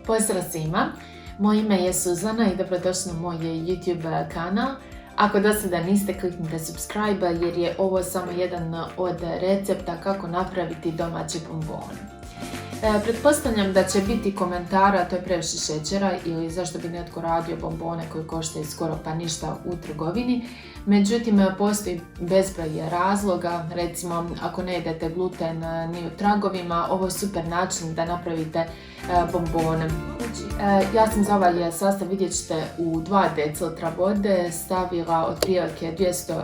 Pozdrav svima, moje ime je Suzana i dobrodošli na moj YouTube kanal. Ako do sada niste, kliknite subscribe jer je ovo samo jedan od recepta kako napraviti domaće bombone. Pretpostavljam da će biti komentara, to je previše šećera ili zašto bi netko radio bombone koji koštaju skoro pa ništa u trgovini. Međutim, postoji bezbroj razloga, recimo ako ne jedete gluten ni u tragovima, ovo je super način da napravite bombone. Ja sam za ovaj sastav, vidjet ćete, u 2 decilitra vode stavila otprilike 200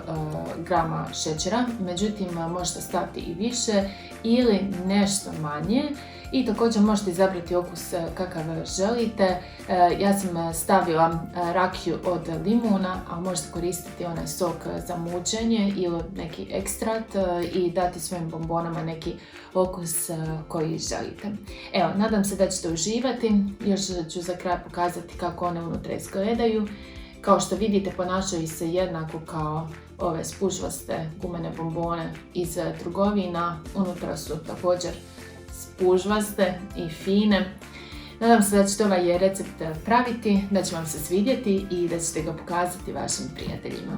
grama šećera, međutim možete staviti i više ili nešto manje. I također možete izabrati okus kakav želite. Ja sam stavila rakiju od limuna, a možete koristiti onaj sok za mučenje ili neki ekstrat i dati svojim bombonama neki okus koji želite. Evo, nadam se da ćete uživati. Još ću za kraj pokazati kako one unutra izgledaju. Kao što vidite, ponašaju se jednako kao ove spužvaste gumene bombone iz trgovina. Unutra su također spužvaste i fine. Nadam se da ćete ovaj recept praviti, da će vam se svidjeti i da ćete ga pokazati vašim prijateljima.